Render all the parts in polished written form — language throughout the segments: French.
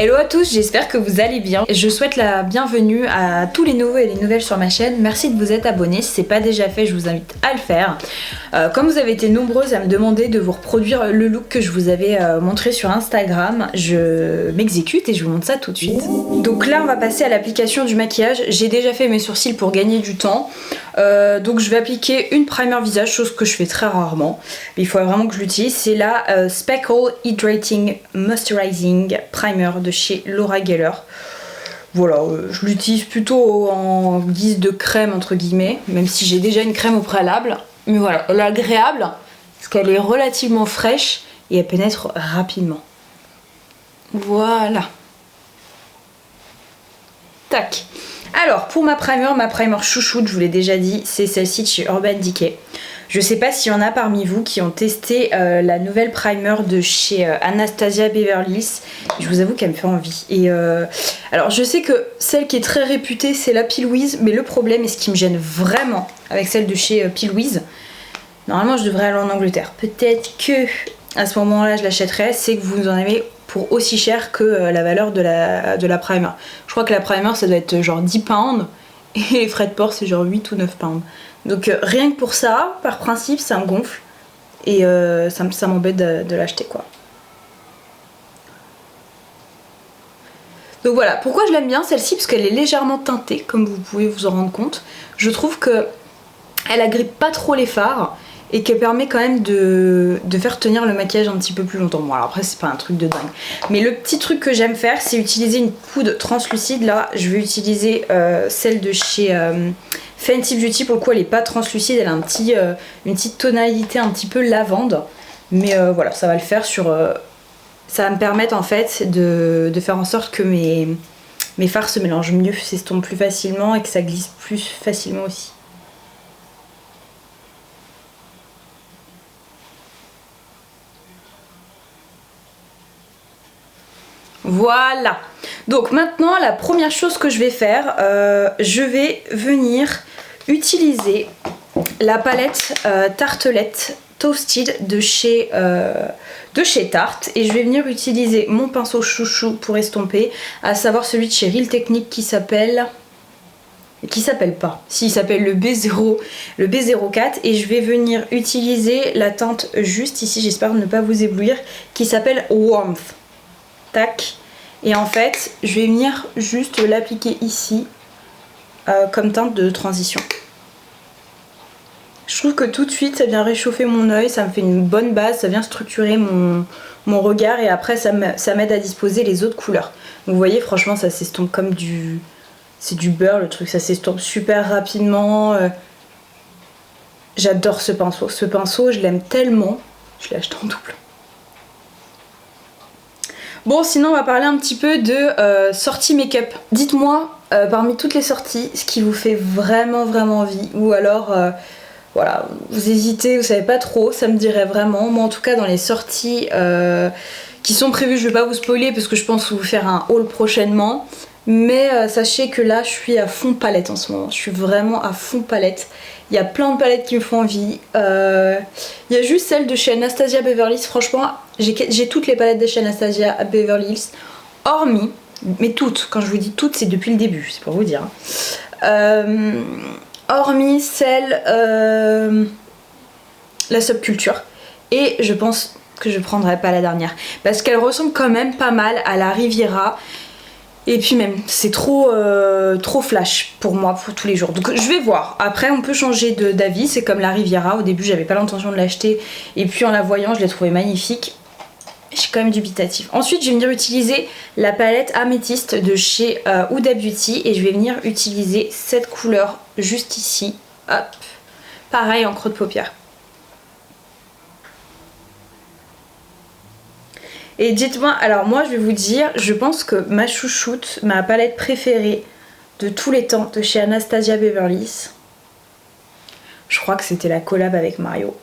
Hello à tous, j'espère que vous allez bien. Je souhaite la bienvenue à tous les nouveaux et les nouvelles sur ma chaîne. Merci de vous être abonnés. Si c'est pas déjà fait, je vous invite à le faire. Comme vous avez été nombreuses à me demander de vous reproduire le look que je vous avais montré sur Instagram, je m'exécute et je vous montre ça tout de suite. Donc là, on va passer à l'application du maquillage. J'ai déjà fait mes sourcils pour gagner du temps. Donc je vais appliquer une primer visage, chose que je fais très rarement. Mais il faut vraiment que je l'utilise. C'est la Speckle Hydrating Moisturizing Primer de chez Laura Geller. Voilà, je l'utilise plutôt en guise de crème entre guillemets, même si j'ai déjà une crème au préalable. Mais voilà, elle est agréable parce qu'elle est relativement fraîche et elle pénètre rapidement. Voilà. Tac. Alors pour ma primer chouchoute, je vous l'ai déjà dit, c'est celle-ci de chez Urban Decay. Je sais pas s'il y en a parmi vous qui ont testé la nouvelle primer de chez Anastasia Beverly Hills. Je vous avoue qu'elle me fait envie. Et alors je sais que celle qui est très réputée c'est la P. Louise, mais le problème et ce qui me gêne vraiment avec celle de chez P. Louise, normalement je devrais aller en Angleterre. Peut-être que à ce moment-là je l'achèterai, c'est que vous en avez pour aussi cher que la valeur de la primer. Je crois que la primer ça doit être genre 10 pounds et les frais de port c'est genre 8 ou 9 pounds. Donc rien que pour ça, par principe, ça me gonfle et ça m'embête de l'acheter quoi. Donc voilà, pourquoi je l'aime bien celle-ci, parce qu'elle est légèrement teintée, comme vous pouvez vous en rendre compte. Je trouve que elle agrippe pas trop les fards et qu'elle permet quand même de faire tenir le maquillage un petit peu plus longtemps. Bon alors après c'est pas un truc de dingue. Mais le petit truc que j'aime faire, c'est utiliser une poudre translucide. Là je vais utiliser celle de chez Fenty Beauty. Pour le coup elle est pas translucide, elle a une petite tonalité un petit peu lavande. Mais voilà, ça va le faire sur... ça va me permettre en fait de faire en sorte que mes fards se mélangent mieux, s'estompent plus facilement et que ça glisse plus facilement aussi. Voilà, donc maintenant la première chose que je vais faire, je vais venir utiliser la palette Tartelette Toasted de chez Tarte, et je vais venir utiliser mon pinceau chouchou pour estomper, à savoir celui de chez Real Technique qui s'appelle pas, si il s'appelle le B04, et je vais venir utiliser la teinte juste ici, j'espère ne pas vous éblouir, qui s'appelle Warmth. Tac, et en fait je vais venir juste l'appliquer ici comme teinte de transition. Je trouve que tout de suite ça vient réchauffer mon œil, ça me fait une bonne base, ça vient structurer mon regard, et après ça m'aide à disposer les autres couleurs. Donc vous voyez, franchement ça s'estompe comme du... c'est du beurre le truc, ça s'estompe super rapidement. J'adore ce pinceau, je l'aime tellement, je l'ai acheté en double. Bon, sinon on va parler un petit peu de sorties make-up. Dites-moi parmi toutes les sorties ce qui vous fait vraiment envie, ou alors voilà, vous hésitez, vous savez pas trop, ça me dirait vraiment. Moi en tout cas dans les sorties qui sont prévues, je vais pas vous spoiler parce que je pense vous faire un haul prochainement, mais sachez que là je suis à fond palette en ce moment, je suis vraiment à fond palette. Il y a plein de palettes qui me font envie. Il y a juste celle de chez Anastasia Beverly Hills. Franchement, j'ai toutes les palettes de chez Anastasia Beverly Hills. Hormis, mais toutes, quand je vous dis toutes, c'est depuis le début, c'est pour vous dire. Hormis celle, la Subculture. Et je pense que je prendrai pas la dernière. Parce qu'elle ressemble quand même pas mal à la Riviera. Et puis même, c'est trop flash pour moi, pour tous les jours. Donc je vais voir. Après, on peut changer d'avis. C'est comme la Riviera. Au début, j'avais pas l'intention de l'acheter. Et puis en la voyant, je l'ai trouvée magnifique. Je suis quand même dubitative. Ensuite, je vais venir utiliser la palette Améthyste de chez Huda Beauty. Et je vais venir utiliser cette couleur juste ici. Hop. Pareil en creux de paupière. Et dites-moi, alors moi je vais vous dire, je pense que ma chouchoute, ma palette préférée de tous les temps de chez Anastasia Beverly Hills, je crois que c'était la collab avec Mario.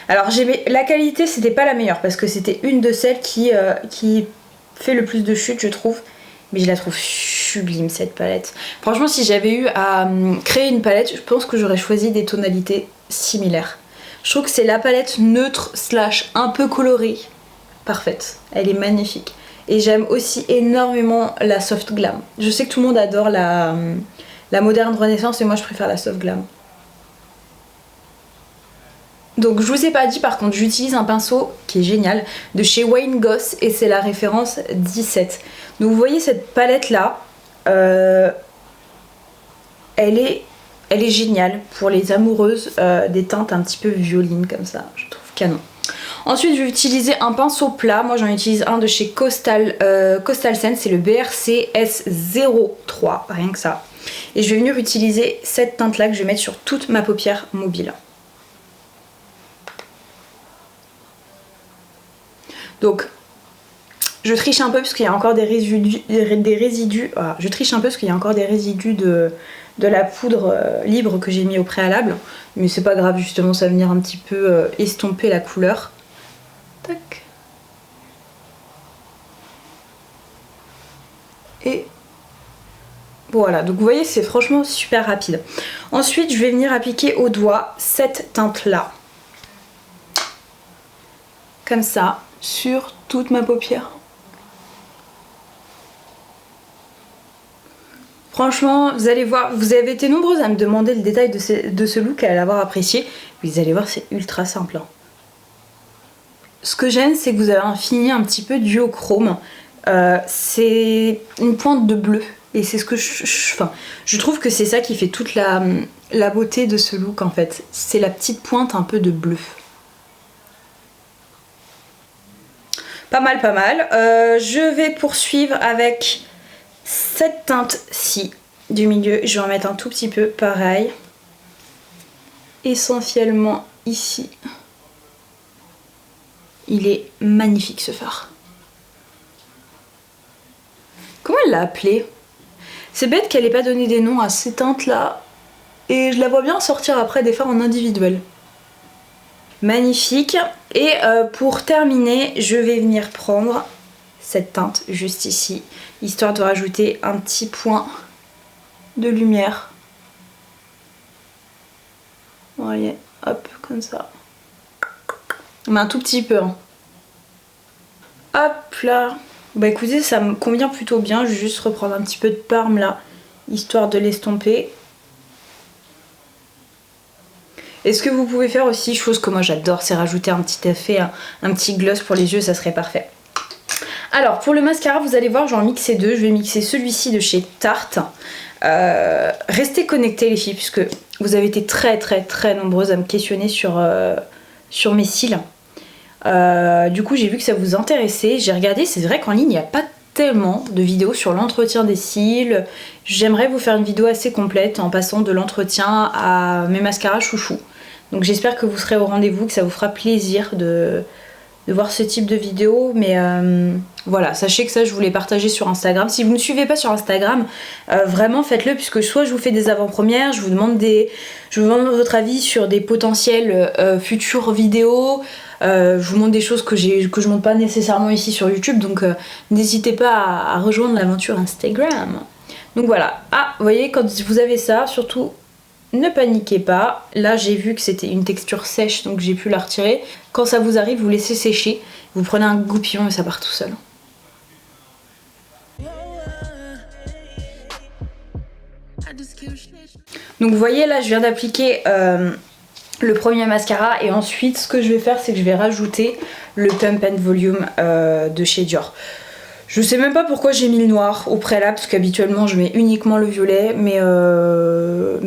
Alors la qualité c'était pas la meilleure parce que c'était une de celles qui fait le plus de chute je trouve, mais je la trouve sublime cette palette. Franchement si j'avais eu à créer une palette, je pense que j'aurais choisi des tonalités similaires. Je trouve que c'est la palette neutre slash un peu colorée. Parfaite, elle est magnifique. Et j'aime aussi énormément la soft glam. Je sais que tout le monde adore la moderne renaissance et moi je préfère la soft glam. Donc je vous ai pas dit, par contre j'utilise un pinceau qui est génial de chez Wayne Goss et c'est la référence 17. Donc vous voyez cette palette là, elle est géniale pour les amoureuses des teintes un petit peu violines comme ça, je trouve canon. Ensuite je vais utiliser un pinceau plat, moi j'en utilise un de chez Coastal Scents, c'est le BRC S03, rien que ça. Et je vais venir utiliser cette teinte là que je vais mettre sur toute ma paupière mobile. Donc je triche un peu parce qu'il y a encore des résidus, voilà, je triche un peu parce qu'il y a encore des résidus de la poudre libre que j'ai mis au préalable, mais c'est pas grave, justement ça va venir un petit peu estomper la couleur. Tac. Et voilà, donc vous voyez c'est franchement super rapide. Ensuite je vais venir appliquer au doigt cette teinte là, comme ça, sur toute ma paupière. Franchement, vous allez voir, vous avez été nombreuses à me demander le détail de ce look et à l'avoir apprécié. Vous allez voir, c'est ultra simple. Ce que j'aime, c'est que vous avez un fini un petit peu duochrome. C'est une pointe de bleu. Et c'est ce que je trouve que c'est ça qui fait toute la beauté de ce look en fait. C'est la petite pointe un peu de bleu. Pas mal, pas mal. Je vais poursuivre avec cette teinte-ci du milieu. Je vais en mettre un tout petit peu, pareil. Essentiellement ici. Il est magnifique ce fard. Comment elle l'a appelé? C'est bête qu'elle n'ait pas donné des noms à ces teintes-là. Et je la vois bien sortir après des fards en individuel. Magnifique. Et pour terminer, je vais venir prendre cette teinte juste ici, histoire de rajouter un petit point de lumière. Vous voyez, hop, comme ça. Mais un tout petit peu. Hein. Hop là. Bah écoutez, ça me convient plutôt bien. Je vais juste reprendre un petit peu de parme là, histoire de l'estomper. Et ce que vous pouvez faire aussi, chose que moi j'adore, c'est rajouter un petit effet, un petit gloss pour les yeux, ça serait parfait. Alors pour le mascara, vous allez voir, j'en mixer deux. Je vais mixer celui-ci de chez Tarte. Restez connectés les filles, puisque vous avez été très nombreuses à me questionner sur mes cils. Du coup j'ai vu que ça vous intéressait, j'ai regardé, c'est vrai qu'en ligne il n'y a pas tellement de vidéos sur l'entretien des cils. J'aimerais vous faire une vidéo assez complète en passant de l'entretien à mes mascaras chouchou. Donc j'espère que vous serez au rendez-vous, que ça vous fera plaisir de voir ce type de vidéo. Mais voilà, sachez que ça je voulais partager sur Instagram. Si vous ne me suivez pas sur Instagram, vraiment faites-le, puisque soit je vous fais des avant-premières, je vous demande votre avis sur des potentielles futures vidéos. Je vous montre des choses que je montre pas nécessairement ici sur YouTube, donc n'hésitez pas à rejoindre l'aventure Instagram. Donc voilà, vous voyez, quand vous avez ça, surtout ne paniquez pas. Là j'ai vu que c'était une texture sèche, donc j'ai pu la retirer. Quand ça vous arrive, vous laissez sécher, vous prenez un goupillon et ça part tout seul. Donc vous voyez, là je viens d'appliquer le premier mascara, et ensuite ce que je vais faire, c'est que je vais rajouter le Pump and Volume de chez Dior. Je sais même pas pourquoi j'ai mis le noir au préalable, parce qu'habituellement je mets uniquement le violet, mais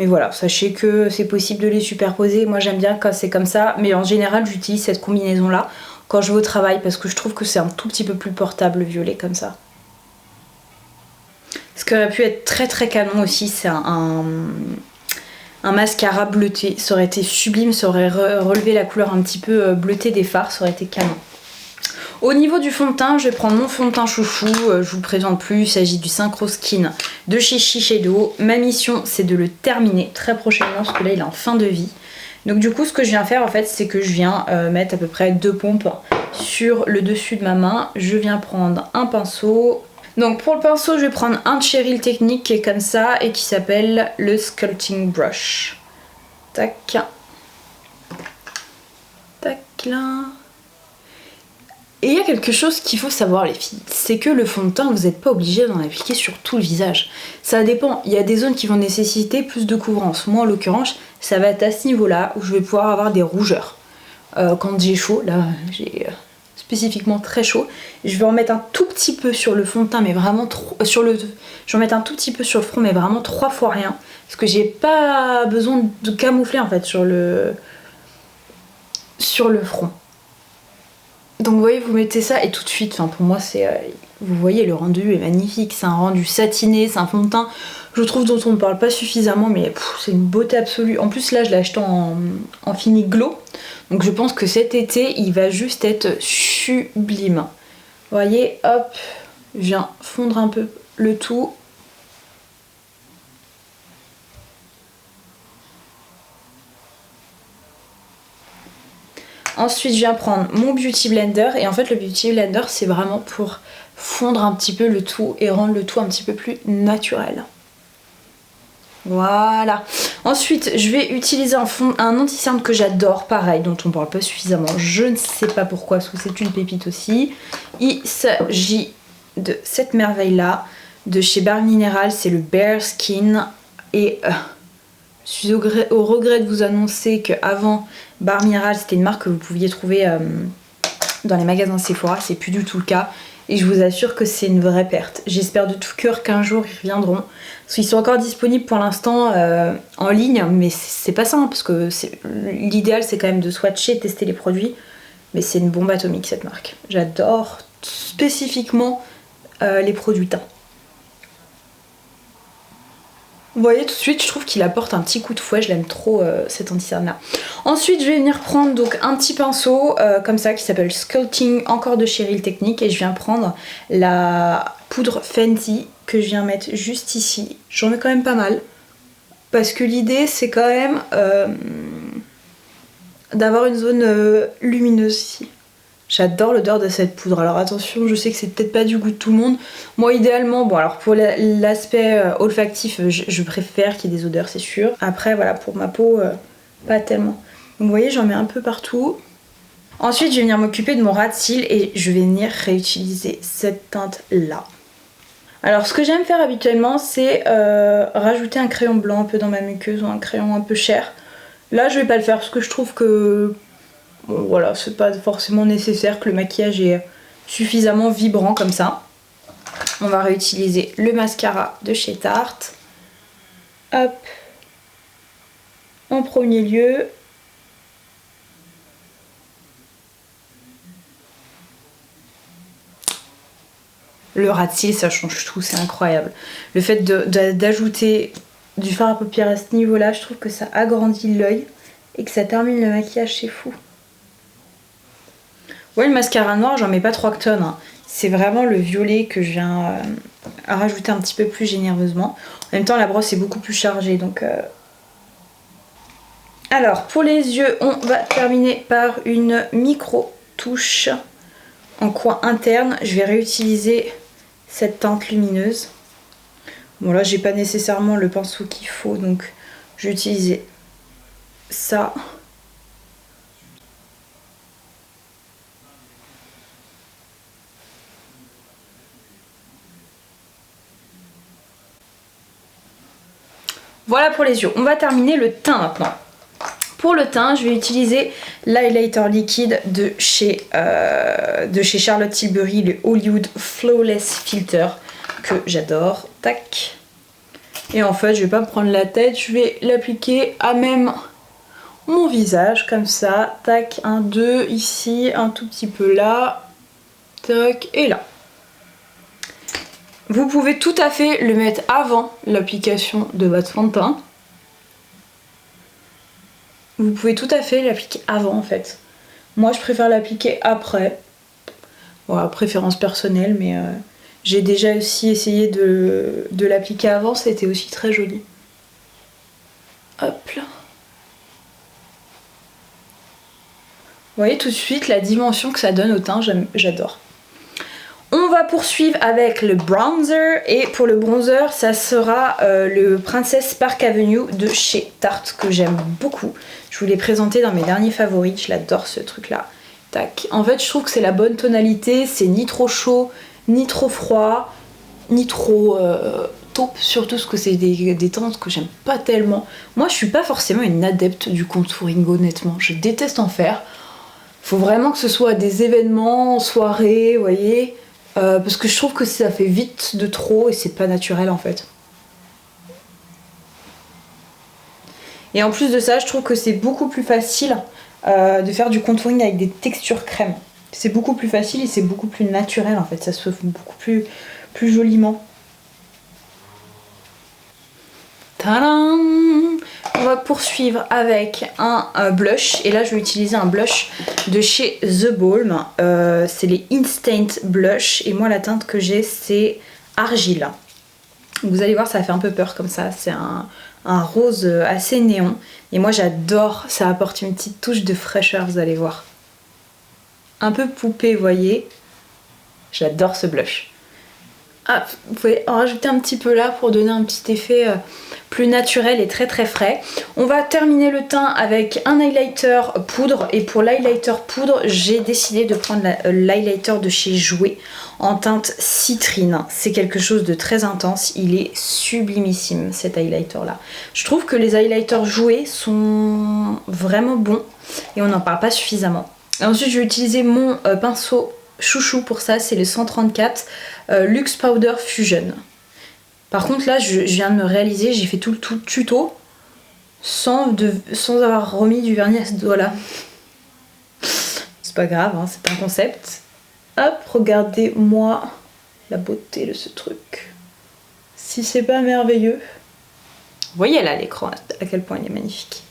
voilà, sachez que c'est possible de les superposer. Moi j'aime bien quand c'est comme ça, mais en général j'utilise cette combinaison là quand je vais au travail, parce que je trouve que c'est un tout petit peu plus portable le violet comme ça. Ce qui aurait pu être très canon aussi, c'est un mascara bleuté, ça aurait été sublime, ça aurait relevé la couleur un petit peu bleutée des fards, ça aurait été canon. Au niveau du fond de teint, je vais prendre mon fond de teint chouchou, je vous le présente plus, il s'agit du Synchro Skin de chez Shiseido. Ma mission c'est de le terminer très prochainement, parce que là il est en fin de vie. Donc du coup ce que je viens faire en fait, c'est que je viens mettre à peu près 2 pompes sur le dessus de ma main. Je viens prendre un pinceau. Donc pour le pinceau, je vais prendre un Cheryl Technique qui est comme ça et qui s'appelle le Sculpting Brush. Tac. Tac là. Et il y a quelque chose qu'il faut savoir les filles, c'est que le fond de teint, vous n'êtes pas obligé d'en appliquer sur tout le visage. Ça dépend, il y a des zones qui vont nécessiter plus de couvrance. Moi en l'occurrence, ça va être à ce niveau-là où je vais pouvoir avoir des rougeurs. Quand j'ai chaud, là j'ai spécifiquement très chaud, je vais en mettre un tout petit peu sur le fond de teint, mais vraiment trop, je vais en mettre un tout petit peu sur le front, mais vraiment 3 fois rien. Parce que j'ai pas besoin de camoufler en fait sur le front. Donc vous voyez, vous mettez ça et tout de suite, enfin pour moi c'est, vous voyez le rendu est magnifique, c'est un rendu satiné, c'est un fond de teint, je trouve dont on ne parle pas suffisamment, mais c'est une beauté absolue. En plus là je l'ai acheté en fini glow, donc je pense que cet été il va juste être sublime. Vous voyez, hop, je viens fondre un peu le tout. Ensuite, je viens prendre mon Beauty Blender et en fait le Beauty Blender c'est vraiment pour fondre un petit peu le tout et rendre le tout un petit peu plus naturel. Voilà. Ensuite, je vais utiliser un anti-cerne que j'adore, pareil, dont on ne parle pas suffisamment. Je ne sais pas pourquoi, parce que c'est une pépite aussi. Il s'agit de cette merveille-là, de chez Bare Minerals, c'est le Bare Skin. Et je suis au regret de vous annoncer qu'avant, Bare Minerals, c'était une marque que vous pouviez trouver dans les magasins Sephora, c'est plus du tout le cas. Et je vous assure que c'est une vraie perte. J'espère de tout cœur qu'un jour ils reviendront. Parce qu'ils sont encore disponibles pour l'instant en ligne, mais c'est pas ça, hein, parce que l'idéal c'est quand même de swatcher, tester les produits. Mais c'est une bombe atomique cette marque. J'adore spécifiquement les produits teints. Vous voyez tout de suite, je trouve qu'il apporte un petit coup de fouet, je l'aime trop cet anti-cerne là. Ensuite je vais venir prendre donc un petit pinceau comme ça qui s'appelle Sculpting, encore de chez Real Techniques, et je viens prendre la poudre Fenty que je viens mettre juste ici. J'en mets quand même pas mal parce que l'idée c'est quand même d'avoir une zone lumineuse ici. J'adore l'odeur de cette poudre. Alors attention, je sais que c'est peut-être pas du goût de tout le monde. Moi idéalement, bon alors pour l'aspect olfactif, je préfère qu'il y ait des odeurs, c'est sûr. Après voilà, pour ma peau, pas tellement. Donc vous voyez, j'en mets un peu partout. Ensuite, je vais venir m'occuper de mon ras de cils et je vais venir réutiliser cette teinte là. Alors ce que j'aime faire habituellement, c'est rajouter un crayon blanc un peu dans ma muqueuse ou un crayon un peu cher. Là, je vais pas le faire parce que je trouve que bon, voilà, c'est pas forcément nécessaire, que le maquillage est suffisamment vibrant comme ça. On va réutiliser le mascara de chez Tarte. Hop. En premier lieu. Le ras de cils, ça change tout, c'est incroyable. Le fait d'ajouter du fard à paupières à ce niveau-là, je trouve que ça agrandit l'œil et que ça termine le maquillage, c'est fou. Ouais, le mascara noir, j'en mets pas 3 tonnes. Hein. C'est vraiment le violet que je viens rajouter un petit peu plus généreusement. En même temps, la brosse est beaucoup plus chargée. Donc, alors, pour les yeux, on va terminer par une micro touche en coin interne. Je vais réutiliser cette teinte lumineuse. Bon, là, j'ai pas nécessairement le pinceau qu'il faut. Donc, je vais utiliser ça. Voilà pour les yeux. On va terminer le teint maintenant. Pour le teint, je vais utiliser l'highlighter liquide de chez Charlotte Tilbury, le Hollywood Flawless Filter, que j'adore. Tac. Et en fait, je vais pas me prendre la tête, je vais l'appliquer à même mon visage, comme ça. Tac, un, deux, ici, un tout petit peu là. Tac, et là. Vous pouvez tout à fait le mettre avant l'application de votre fond de teint. Vous pouvez tout à fait l'appliquer avant en fait. Moi je préfère l'appliquer après. Voilà, préférence personnelle, mais j'ai déjà aussi essayé de l'appliquer avant, c'était aussi très joli. Hop là. Vous voyez tout de suite la dimension que ça donne au teint, j'adore. On va poursuivre avec le bronzer, et pour le bronzer ça sera le Princess Park Avenue de chez Tarte que j'aime beaucoup. Je vous l'ai présenté dans mes derniers favoris, je l'adore ce truc là. Tac. En fait, je trouve que c'est la bonne tonalité. C'est ni trop chaud, ni trop froid, ni trop taupe. Surtout parce que c'est des teintes que j'aime pas tellement. Moi, je suis pas forcément une adepte du contouring, honnêtement. Je déteste en faire. Faut vraiment que ce soit des événements, soirées, vous voyez. Parce que je trouve que ça fait vite de trop et c'est pas naturel en fait. Et en plus de ça, je trouve que c'est beaucoup plus facile de faire du contouring avec des textures crème. C'est beaucoup plus facile et c'est beaucoup plus naturel en fait. Ça se fait beaucoup plus joliment. Tadam! On va poursuivre avec un blush. Et là, je vais utiliser un blush de chez The Balm. C'est les Instant Blush. Et moi, la teinte que j'ai, c'est Argile. Vous allez voir, ça fait un peu peur comme ça. C'est un rose assez néon. Et moi, j'adore. Ça apporte une petite touche de fraîcheur, vous allez voir. Un peu poupée, vous voyez. J'adore ce blush. Ah, vous pouvez en rajouter un petit peu là pour donner un petit effet plus naturel et très très frais. On va terminer le teint avec un highlighter poudre. Et pour l'highlighter poudre, j'ai décidé de prendre l'highlighter de chez Jouer en teinte citrine. C'est quelque chose de très intense. Il est sublimissime cet highlighter là. Je trouve que les highlighters Jouer sont vraiment bons et on n'en parle pas suffisamment. Et ensuite, je vais utiliser mon pinceau chouchou pour ça, c'est le 134 Luxe Powder Fusion. Par contre là je viens de me réaliser, j'ai fait tout le tuto sans avoir remis du vernis à ce doigt là. C'est pas grave, hein, c'est un concept. Hop, regardez-moi la beauté de ce truc. Si c'est pas merveilleux. Vous voyez là à l'écran à quel point il est magnifique.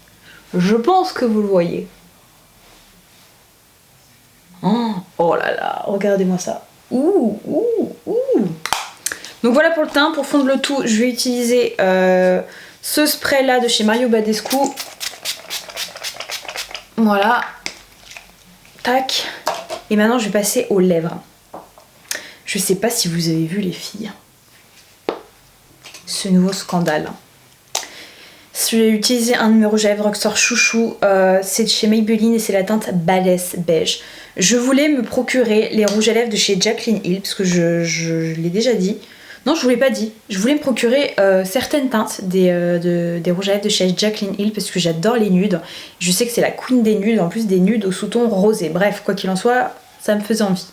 Je pense que vous le voyez. Oh là là, regardez-moi ça. Ouh. Donc voilà pour le teint. Pour fondre le tout, je vais utiliser ce spray là de chez Mario Badescu. Voilà. Tac. Et maintenant je vais passer aux lèvres. Je sais pas si vous avez vu les filles. Ce nouveau scandale. Je vais utiliser un de mes rouges à lèvres Rockstar Chouchou, c'est de chez Maybelline et c'est la teinte Balès Beige. Je voulais me procurer les rouges à lèvres de chez Jaclyn Hill, parce que je l'ai déjà dit. Non, je vous l'ai pas dit. Je voulais me procurer certaines teintes des rouges à lèvres de chez Jaclyn Hill, parce que j'adore les nudes. Je sais que c'est la queen des nudes, en plus des nudes au sous-ton rosé. Bref, quoi qu'il en soit, ça me faisait envie.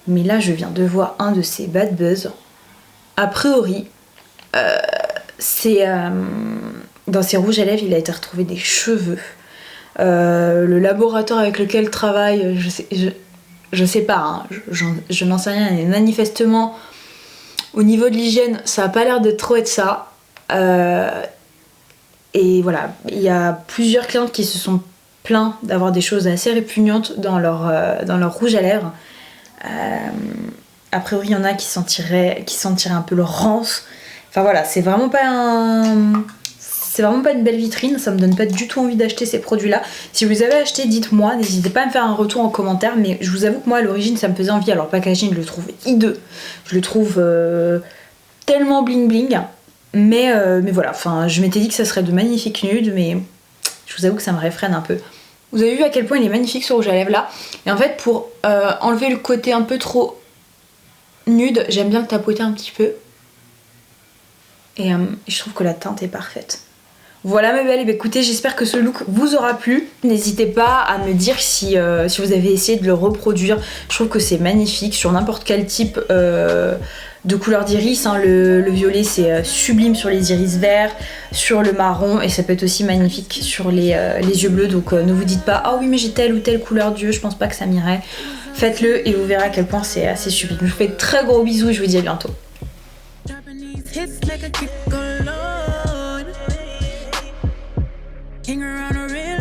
Mais là, je viens de voir un de ces bad buzz. A priori, c'est... dans ces rouges à lèvres, il a été retrouvé des cheveux. Le laboratoire avec lequel il travaille, je sais pas, hein, je n'en sais rien. Et manifestement, au niveau de l'hygiène, ça a pas l'air de trop être ça. Et voilà, il y a plusieurs clientes qui se sont plaints d'avoir des choses assez répugnantes dans leur rouge à lèvres. A priori, il y en a qui sentiraient un peu le rance. Enfin voilà, c'est vraiment pas une belle vitrine, ça me donne pas du tout envie d'acheter ces produits-là. Si vous les avez achetés, dites-moi, n'hésitez pas à me faire un retour en commentaire, mais je vous avoue que moi à l'origine ça me faisait envie. Alors le packaging, je le trouve hideux, je le trouve tellement bling bling, mais voilà, enfin je m'étais dit que ça serait de magnifiques nudes, mais je vous avoue que ça me réfrène un peu. Vous avez vu à quel point il est magnifique ce rouge à lèvres là, et en fait pour enlever le côté un peu trop nude, j'aime bien le tapoter un petit peu, et je trouve que la teinte est parfaite. Voilà mes belles, et écoutez, j'espère que ce look vous aura plu. N'hésitez pas à me dire si vous avez essayé de le reproduire. Je trouve que c'est magnifique sur n'importe quel type de couleur d'iris. Hein. Le violet c'est sublime sur les iris verts, sur le marron, et ça peut être aussi magnifique sur les yeux bleus. Donc ne vous dites pas « Ah oui mais j'ai telle ou telle couleur d'yeux, je pense pas que ça m'irait ». Faites-le et vous verrez à quel point c'est assez sublime. Je vous fais de très gros bisous et je vous dis à bientôt.